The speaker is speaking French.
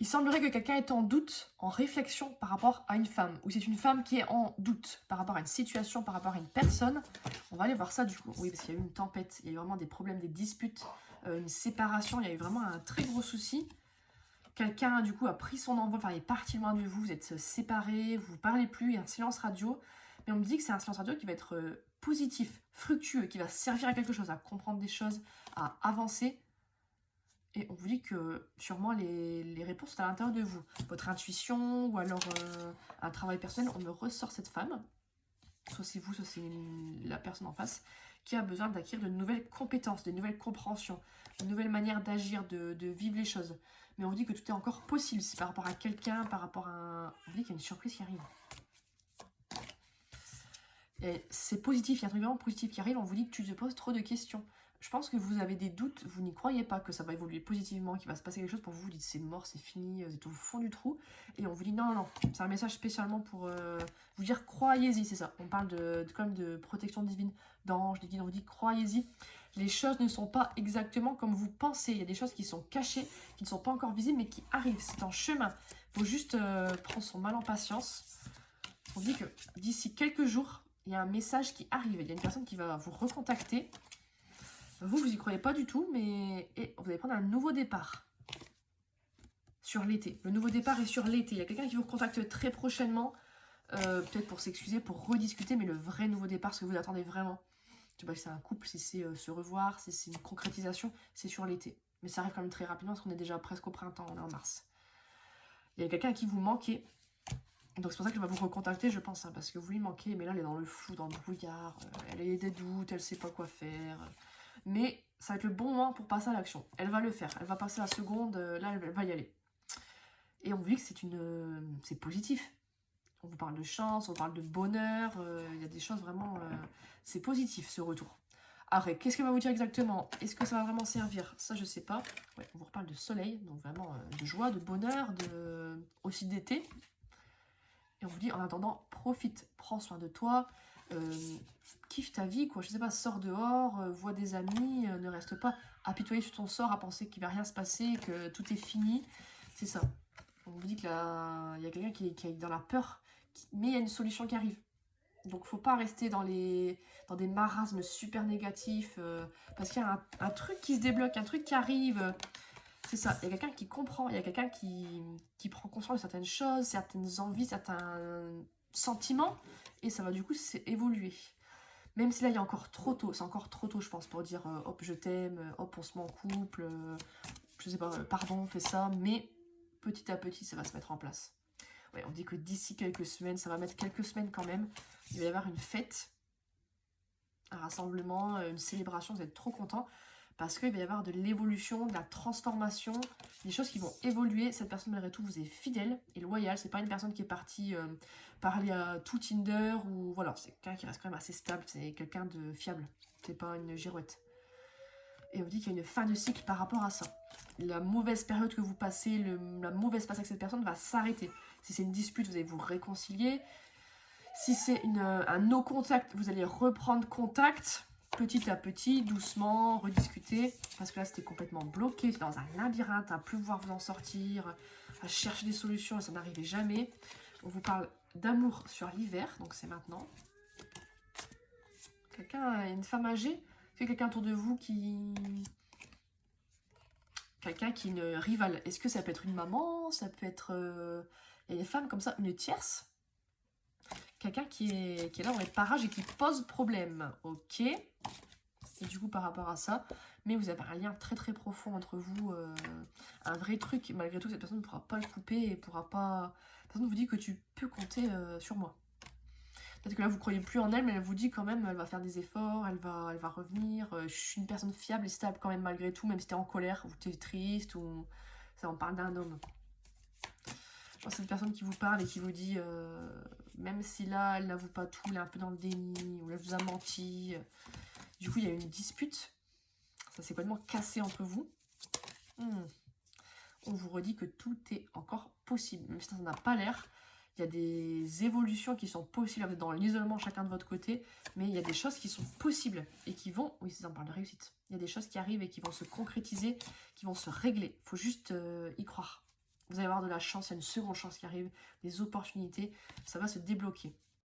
Il semblerait que quelqu'un est en doute, en réflexion par rapport à une femme, ou c'est une femme qui est en doute par rapport à une situation, par rapport à une personne. On va aller voir ça du coup. Oui, parce qu'il y a eu une tempête, il y a eu vraiment des problèmes, des disputes, une séparation, il y a eu vraiment un très gros souci. Quelqu'un du coup a pris son envol, enfin il est parti loin de vous, vous êtes séparés, vous ne parlez plus, il y a un silence radio. Mais on me dit que c'est un silence radio qui va être positif, fructueux, qui va servir à quelque chose, à comprendre des choses, à avancer. Et on vous dit que sûrement les réponses sont à l'intérieur de vous. Votre intuition ou alors un travail personnel, on me ressort cette femme, soit c'est vous, soit c'est la personne en face, qui a besoin d'acquérir de nouvelles compétences, de nouvelles compréhensions, de nouvelles manières d'agir, de vivre les choses. Mais on vous dit que tout est encore possible. C'est par rapport à quelqu'un, par rapport à un... On vous dit qu'il y a une surprise qui arrive. Et c'est positif, il y a un truc vraiment positif qui arrive, on vous dit que tu te poses trop de questions. Je pense que vous avez des doutes, vous n'y croyez pas que ça va évoluer positivement, qu'il va se passer quelque chose pour vous, vous dites c'est mort, c'est fini, vous êtes au fond du trou. Et on vous dit non, non, non, c'est un message spécialement pour vous dire croyez-y, c'est ça. On parle quand même de protection divine, d'anges, de guides, on vous dit croyez-y. Les choses ne sont pas exactement comme vous pensez, il y a des choses qui sont cachées, qui ne sont pas encore visibles, mais qui arrivent, c'est en chemin. Il faut juste prendre son mal en patience. On dit que d'ici quelques jours, il y a un message qui arrive. Il y a une personne qui va vous recontacter. Vous y croyez pas du tout, mais vous allez prendre un nouveau départ sur l'été. Le nouveau départ est sur l'été. Il y a quelqu'un qui vous recontacte très prochainement, peut-être pour s'excuser, pour rediscuter, mais le vrai nouveau départ, ce que vous attendez vraiment. Je sais pas si c'est un couple, si c'est se revoir, si c'est une concrétisation, c'est sur l'été. Mais ça arrive quand même très rapidement parce qu'on est déjà presque au printemps, on est en mars. Il y a quelqu'un à qui vous manquez. Donc c'est pour ça qu'elle va vous recontacter, je pense, hein, parce que vous lui manquez, mais là elle est dans le flou, dans le brouillard, elle a des doutes, elle sait pas quoi faire. Mais ça va être le bon moment pour passer à l'action. Elle va le faire, elle va passer la seconde, là elle va y aller. Et on vous dit que c'est positif. On vous parle de chance, on vous parle de bonheur, il y a des choses vraiment... c'est positif ce retour. Après, qu'est-ce qu'elle va vous dire exactement? Est-ce que ça va vraiment servir? Ça, je sais pas. Ouais, on vous reparle de soleil, donc vraiment de joie, de bonheur, aussi d'été. Et on vous dit, en attendant, profite, prends soin de toi, kiffe ta vie, quoi. Je sais pas, sors dehors, vois des amis, ne reste pas apitoyé sur ton sort, à penser qu'il va rien se passer, que tout est fini. C'est ça. On vous dit qu'il y a quelqu'un qui est dans la peur, mais il y a une solution qui arrive. Donc faut pas rester dans des marasmes super négatifs, parce qu'il y a un truc qui se débloque, un truc qui arrive. C'est ça, il y a quelqu'un qui comprend, il y a quelqu'un qui prend conscience de certaines choses, certaines envies, certains sentiments, et ça va du coup évoluer. Même si là il y a encore trop tôt, c'est encore trop tôt je pense pour dire hop je t'aime, hop on se met en couple, je sais pas, pardon, fais ça, mais petit à petit ça va se mettre en place. Ouais, on dit que d'ici quelques semaines, ça va mettre quelques semaines quand même, il va y avoir une fête, un rassemblement, une célébration, vous êtes trop contents. Parce qu'il va y avoir de l'évolution, de la transformation, des choses qui vont évoluer. Cette personne, malgré tout, vous est fidèle et loyale. C'est pas une personne qui est partie parler à tout Tinder ou voilà, c'est quelqu'un qui reste quand même assez stable. C'est quelqu'un de fiable. C'est pas une girouette. Et on vous dit qu'il y a une fin de cycle par rapport à ça. La mauvaise période que vous passez, la mauvaise passe avec cette personne va s'arrêter. Si c'est une dispute, vous allez vous réconcilier. Si c'est un no contact, vous allez reprendre contact. Petit à petit, doucement, rediscuter, parce que là c'était complètement bloqué, dans un labyrinthe, à plus pouvoir vous en sortir, à chercher des solutions et ça n'arrivait jamais. On vous parle d'amour sur l'hiver, donc c'est maintenant. Une femme âgée, est-ce que quelqu'un autour de vous quelqu'un qui est une rivale, est-ce que ça peut être une maman, ça peut être... il y a des femmes comme ça, une tierce, quelqu'un qui est là dans les parages et qui pose problème, ok. Et du coup, par rapport à ça, mais vous avez un lien très très profond entre vous, un vrai truc. Malgré tout, cette personne ne pourra pas le couper et pourra pas... La personne vous dit que tu peux compter sur moi. Peut-être que là, vous croyez plus en elle, mais elle vous dit quand même, elle va faire des efforts, elle va revenir. Je suis une personne fiable et stable quand même malgré tout, même si t'es en colère, ou t'es triste, ou... Ça, on parle d'un homme. Je pense que c'est une personne qui vous parle et qui vous dit, même si là, elle n'avoue pas tout, elle est un peu dans le déni, ou elle vous a menti... Du coup, il y a une dispute. Ça s'est complètement cassé entre vous. On vous redit que tout est encore possible. Même si ça n'a pas l'air, il y a des évolutions qui sont possibles. Vous êtes dans l'isolement chacun de votre côté. Mais il y a des choses qui sont possibles et qui vont... Oui, c'est ça, on parle de réussite. Il y a des choses qui arrivent et qui vont se concrétiser, qui vont se régler. Il faut juste y croire. Vous allez avoir de la chance, il y a une seconde chance qui arrive, des opportunités, ça va se débloquer.